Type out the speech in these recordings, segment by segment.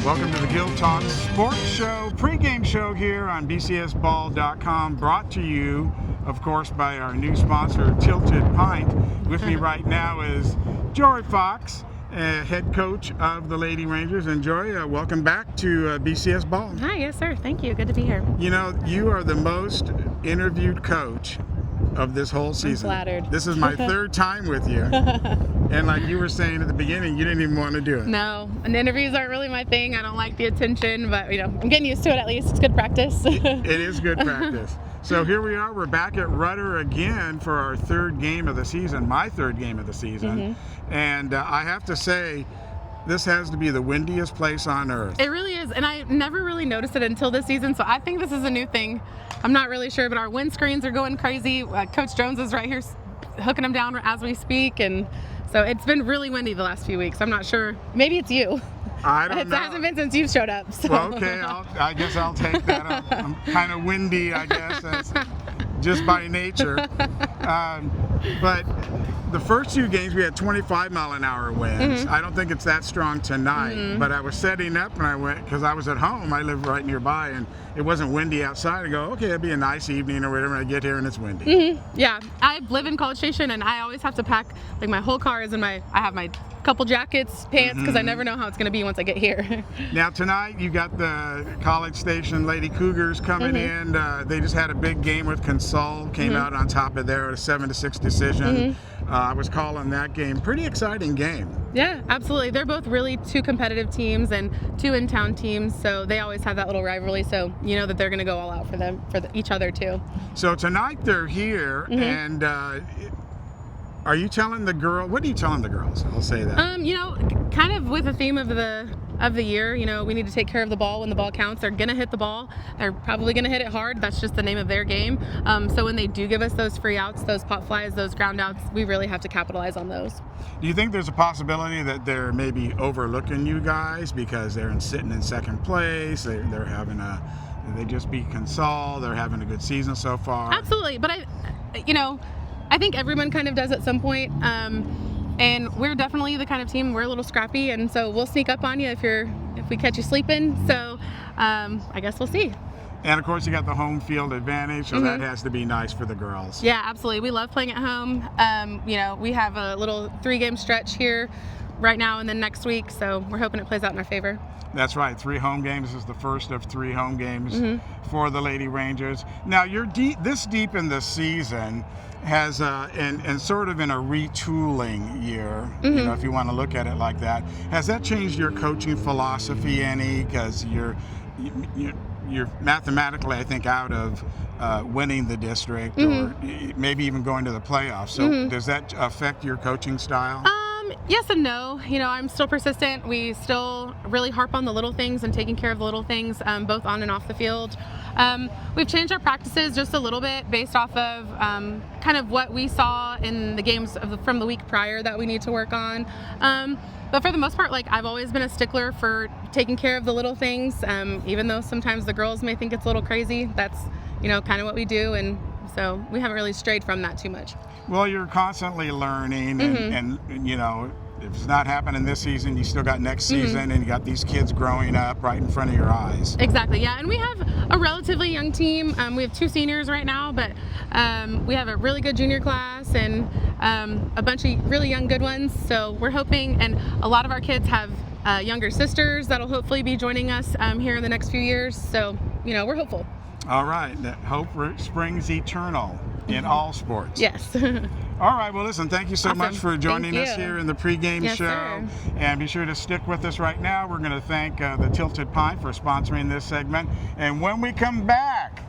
Welcome to the Gill Talk Sports Show, pregame show here on bcsball.com, brought to you, of course, by our new sponsor, Tilted Pint. With me right now is Joy Fox, head coach of the Lady Rangers. And Joy, welcome back to BCS Ball. Hi, yes sir, thank you, good to be here. You know, you are the most interviewed coach of this whole season. I'm flattered. This is my third time with you. And like you were saying at the beginning, you didn't even want to do it. No, and interviews aren't really my thing. I don't like the attention, but you know, I'm getting used to it at least. It's good practice. It is good practice. So here we are, we're back at Rudder again for our third game of the season, my third game of the season. And I have to say, this has to be the windiest place on earth. It really is, and I never really noticed it until this season, so I think this is a new thing. I'm not really sure, but our windscreens are going crazy. Coach Jones is right here hooking them down as we speak, and so it's been really windy the last few weeks. I'm not sure. Maybe it's you. I don't know. It hasn't been since you've showed up. So. Well, okay, I guess I'll take that. I'm kind of windy, I guess, that's just by nature. But the first two games we had 25-mile-an-hour winds. I don't think it's that strong tonight, but I was setting up and I went, because I was at home, I live right nearby, and it wasn't windy outside. I go, okay, it'll be a nice evening or whatever, and I get here and it's windy. Yeah, I live in College Station and I always have to pack, like my whole car is in I have my couple jackets, pants, because I never know how it's going to be once I get here. Now tonight you got the College Station Lady Cougars coming in. They just had a big game with Consol, came out on top of there, a 7-6 decision. I was calling that game. Pretty exciting game. Yeah, absolutely. They're both really two competitive teams and two in-town teams, so they always have that little rivalry, so you know that they're going to go all out for them, each other too. So tonight they're here, and are you telling the girl? What are you telling the girls? I'll say that. You know, kind of with the theme of the year, you know, we need to take care of the ball when the ball counts. They're gonna hit the ball. They're probably gonna hit it hard. That's just the name of their game. So when they do give us those free outs, those pop flies, those ground outs, we really have to capitalize on those. Do you think there's a possibility that they're maybe overlooking you guys because they're sitting in second place? They're having they just beat Consol. They're having a good season so far. Absolutely, but I think everyone kind of does at some point, and we're definitely the kind of team, we're a little scrappy, and so we'll sneak up on you if we catch you sleeping, so I guess we'll see. And of course you got the home field advantage, so that has to be nice for the girls. Yeah, absolutely. We love playing at home. You know, we have a little 3-game stretch here right now and then next week, so we're hoping it plays out in our favor. That's right, 3 home games. This is the first of 3 home games for the Lady Rangers. Now you're this deep in the season, has and sort of in a retooling year, you know, if you want to look at it like that. Has that changed your coaching philosophy any? Because you're mathematically, I think, out of winning the district or maybe even going to the playoffs. So does that affect your coaching style? Yes and no. You know, I'm still persistent. We still really harp on the little things and taking care of the little things, both on and off the field. We've changed our practices just a little bit based off of kind of what we saw in the games from the week prior that we need to work on. But for the most part, like, I've always been a stickler for taking care of the little things, even though sometimes the girls may think it's a little crazy. That's, you know, kind of what we do, and so we haven't really strayed from that too much. Well, you're constantly learning, and you know, if it's not happening this season, you still got next season, and you got these kids growing up right in front of your eyes. Exactly, yeah, and we have a relatively young team. We have 2 seniors right now, but we have a really good junior class and a bunch of really young good ones, so we're hoping, and a lot of our kids have younger sisters that'll hopefully be joining us here in the next few years, so, you know, we're hopeful. All right, that hope springs eternal in all sports. Yes. All right, well, listen, thank you so Awesome. much for joining us here in the pregame show. Sir. And be sure to stick with us right now. We're going to thank the Tilted Pint for sponsoring this segment. And when we come back,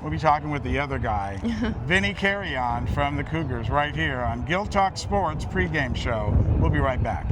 we'll be talking with the other guy, Vinny Carrion from the Cougars, right here on Gill Talk Sports pregame show. We'll be right back.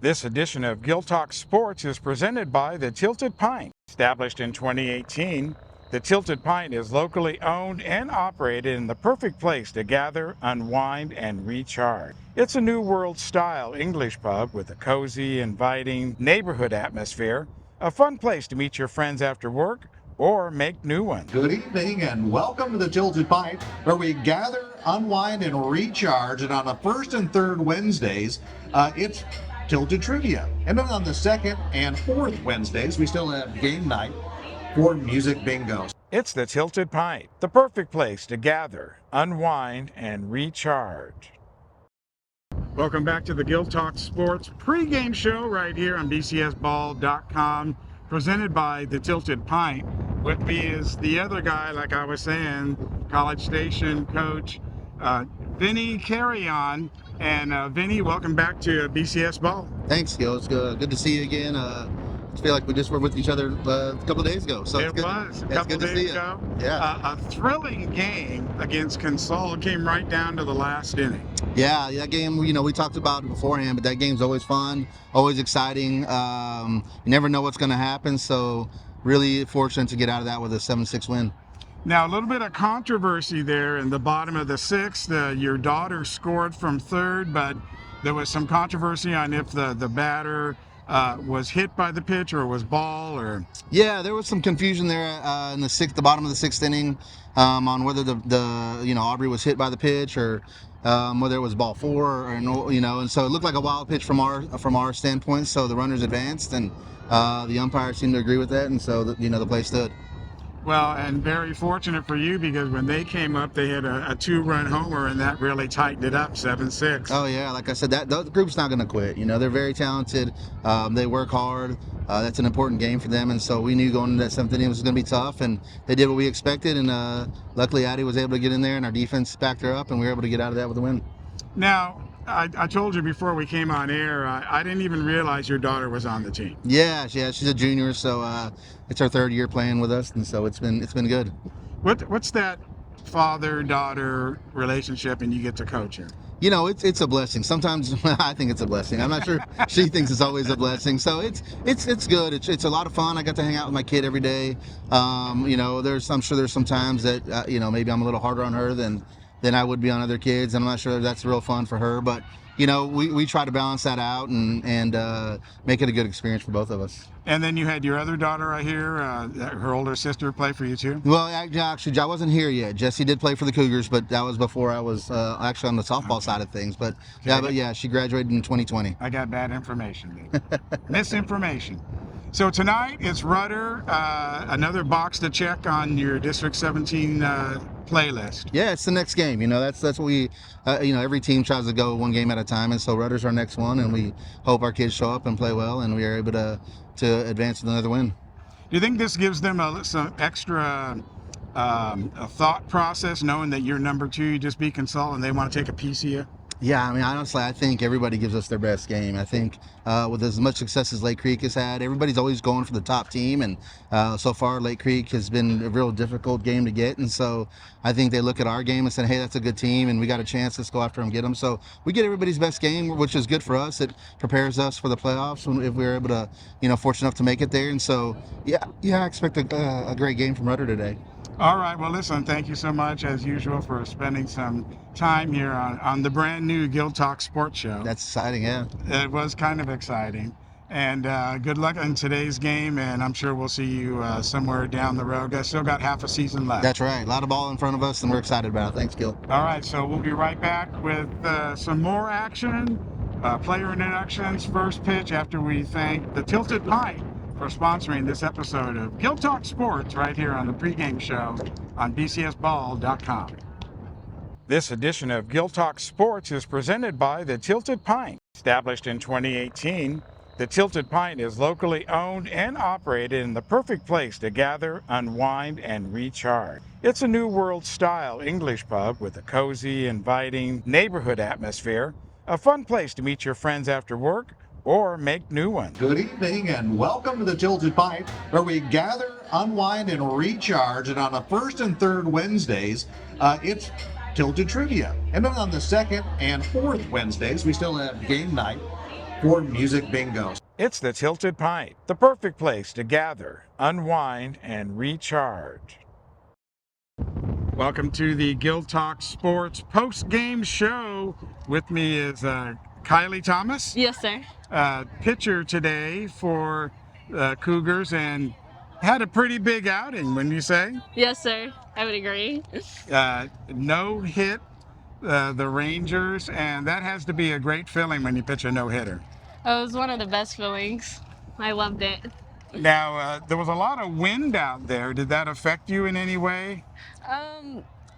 This edition of Gill Talk Sports is presented by the Tilted Pint. Established in 2018, the Tilted Pint is locally owned and operated in the perfect place to gather, unwind, and recharge. It's a New World style English pub with a cozy, inviting neighborhood atmosphere, a fun place to meet your friends after work or make new ones. Good evening and welcome to the Tilted Pint, where we gather, unwind, and recharge. And on the first and third Wednesdays, it's Tilted Trivia. And then on the second and fourth Wednesdays, we still have game night for music bingo. It's the Tilted Pint, the perfect place to gather, unwind, and recharge. Welcome back to the Guild Talk Sports pregame show right here on bcsball.com, presented by the Tilted Pint. With me is the other guy, like I was saying, College Station coach Vinny Carrion. And Vinny, welcome back to BCS Ball. Thanks, Gil. It's good to see you again. I feel like we just were with each other a couple of days ago. So It was a couple days ago. Yeah. A thrilling game against Consol. Came right down to the last inning. Yeah, that game, we talked about it beforehand, but that game's always fun, always exciting. You never know what's going to happen, so really fortunate to get out of that with a 7-6 win. Now, a little bit of controversy there in the bottom of the sixth. Your daughter scored from third, but there was some controversy on if the batter was hit by the pitch or was ball or. Yeah, there was some confusion there in the bottom of the sixth inning, on whether the Aubrey was hit by the pitch or whether it was ball four or no, and so it looked like a wild pitch from our standpoint. So the runners advanced, and the umpire seemed to agree with that, and so the play stood. Well, and very fortunate for you, because when they came up, they had a 2-run homer, and that really tightened it up, 7-6. Oh yeah, like I said, the group's not going to quit. They're very talented. They work hard. That's an important game for them, and so we knew going into that seventh inning was going to be tough, and they did what we expected. And luckily, Addie was able to get in there, and our defense backed her up, and we were able to get out of that with a win. Now, I told you before we came on air, I didn't even realize your daughter was on the team. Yeah, she's a junior, so it's her third year playing with us, and so it's been good. What's that father-daughter relationship, and you get to coach her? It's a blessing. Sometimes I think it's a blessing. I'm not sure she thinks it's always a blessing. So it's good. It's a lot of fun. I got to hang out with my kid every day. I'm sure there's some times that maybe I'm a little harder on her than I would be on other kids, and I'm not sure that's real fun for her. But we try to balance that out and make it a good experience for both of us. And then you had your other daughter, I hear, her older sister, play for you too? Well, actually, I wasn't here yet. Jessie did play for the Cougars, but that was before I was actually on the softball side of things. But she graduated in 2020. I got bad information, misinformation. So tonight it's Rudder, another box to check on your District 17 playlist. Yeah, it's the next game. That's what we, every team tries to go one game at a time, and so Rudder's our next one, and we hope our kids show up and play well, and we are able to advance with another win. Do you think this gives them some extra a thought process, knowing that you're number 2, you just beat Consol, and they want to take a piece of you? Yeah, honestly, I think everybody gives us their best game. I think with as much success as Lake Creek has had, everybody's always going for the top team, and so far Lake Creek has been a real difficult game to get, and so I think they look at our game and say, hey, that's a good team, and we got a chance, let's go after them, get them. So we get everybody's best game, which is good for us. It prepares us for the playoffs if we're able to, fortunate enough to make it there, and so, yeah, I expect a great game from Rudder today. All right, well, listen, thank you so much, as usual, for spending some time here on the brand new Guild Talk Sports Show. That's exciting, yeah. It was kind of exciting. And good luck in today's game, and I'm sure we'll see you somewhere down the road. I still got half a season left. That's right. A lot of ball in front of us, and we're excited about it. Thanks, Gil. All right, so we'll be right back with some more action, player introductions, first pitch, after we thank the Tilted Pint for sponsoring this episode of Guild Talk Sports right here on the pregame show on bcsball.com. This edition of Guild Talk Sports is presented by the Tilted Pint. Established in 2018, the Tilted Pint is locally owned and operated in the perfect place to gather, unwind, and recharge. It's a New World style English pub with a cozy, inviting neighborhood atmosphere, a fun place to meet your friends after work or make new ones. Good evening and welcome to the Tilted Pint, where we gather, unwind, and recharge. And on the first and third Wednesdays, it's Tilted Trivia. And then on the second and fourth Wednesdays, we still have game night for music bingo. It's the Tilted Pint, the perfect place to gather, unwind, and recharge. Welcome to the Guild Talk Sports post-game show. With me is Kylie Thomas. Yes, sir. Pitcher today for Cougars, and had a pretty big outing, wouldn't you say? Yes, sir. I would agree. No hit the Rangers, and that has to be a great feeling when you pitch a no-hitter. It was one of the best feelings. I loved it. Now, there was a lot of wind out there. Did that affect you in any way?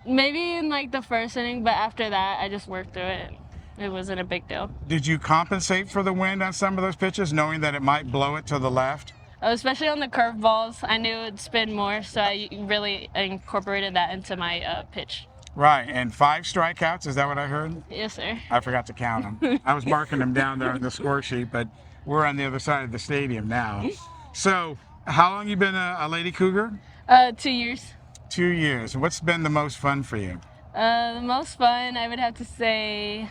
Maybe in like the first inning, but after that, I just worked through it. It wasn't a big deal. Did you compensate for the wind on some of those pitches, knowing that it might blow it to the left? Especially on the curveballs, I knew it'd spin more, so I really incorporated that into my pitch. Right, and 5 strikeouts, is that what I heard? Yes, sir. I forgot to count them. I was marking them down there on the score sheet, but we're on the other side of the stadium now. So, how long you been a Lady Cougar? 2 years. 2 years. What's been the most fun for you? The most fun, I would have to say,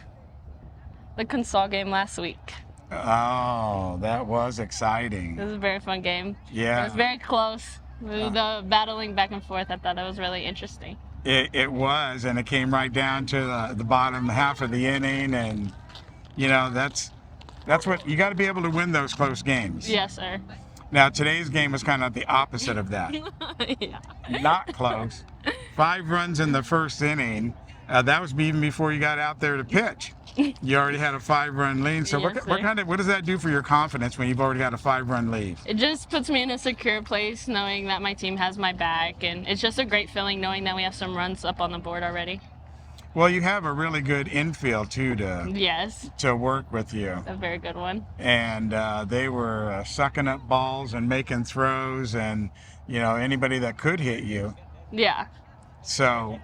the Consol game last week. Oh, that was It exciting. was a very fun game. Yeah. It was very close. The battling back and forth, I thought that was really interesting. It was, and it came right down to the bottom half of the inning, and you know that's what you got to be able to win those close games. Yes, sir. Now today's game was kind of the opposite of that. Yeah. Not close. 5 runs in the first inning. That was even before you got out there to pitch. You already had a 5-run lead. So Yes, what does that do for your confidence when you've already got a 5-run lead? It just puts me in a secure place knowing that my team has my back, and it's just a great feeling knowing that we have some runs up on the board already. Well, you have a really good infield too Yes, to work with you. a very good one. And they were sucking up balls and making throws, and you know anybody that could hit you. Yeah. So,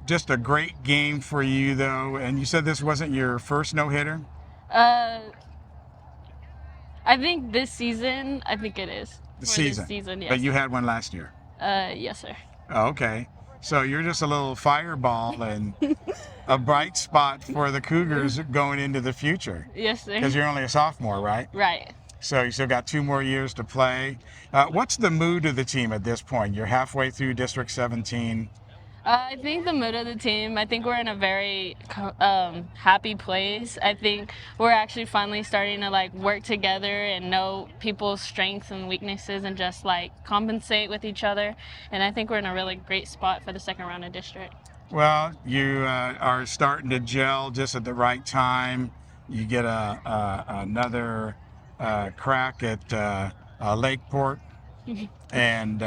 just a great game for you though. And you said this wasn't your first no-hitter? I think this season, I think it is. The For season. This season, yes. But you had one last year. Yes, sir. Oh, okay. So you're just a little fireball and a bright spot for the Cougars going into the future. Yes, sir. Because you're only a sophomore, right? Right. So you still got 2 more years to play. What's the mood of the team at this point? You're halfway through District 17. I think the mood of the team, I think we're in a very happy place. I think we're actually finally starting to like work together and know people's strengths and weaknesses and just like compensate with each other. And I think we're in a really great spot for the second round of district. Well, you are starting to gel just at the right time. You get another crack at Lakeport. And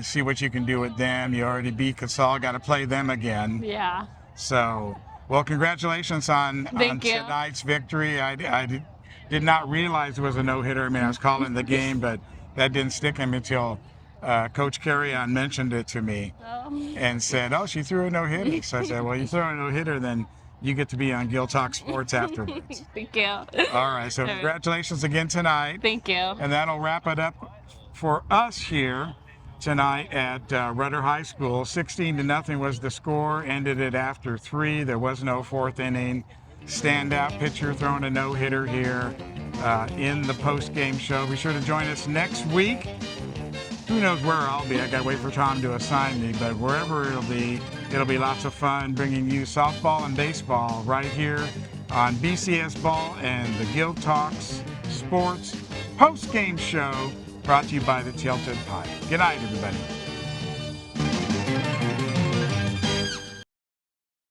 see what you can do with them. You already beat Casal, got to play them again. Yeah. So, well, congratulations on Thank you. tonight's victory. I did not realize it was a no-hitter. I mean, I was calling the game, but that didn't stick in me until Coach Carrion mentioned it to me and said, oh, she threw a no-hitter. So I said, well, you throw a no-hitter, then you get to be on Gill Talk Sports afterwards. Thank you. All right, so congratulations again tonight. Thank you. And that'll wrap it up for us here tonight at Rudder High School. 16-0 was the score. Ended it after 3. There was no 4th inning. Standout pitcher throwing a no-hitter here in the post-game show. Be sure to join us next week. Who knows where I'll be? I got to wait for Tom to assign me, but wherever it'll be lots of fun bringing you softball and baseball right here on BCS Ball and the Gill Talks Sports post-game show, brought to you by the Tilted Pipe. Good night, everybody.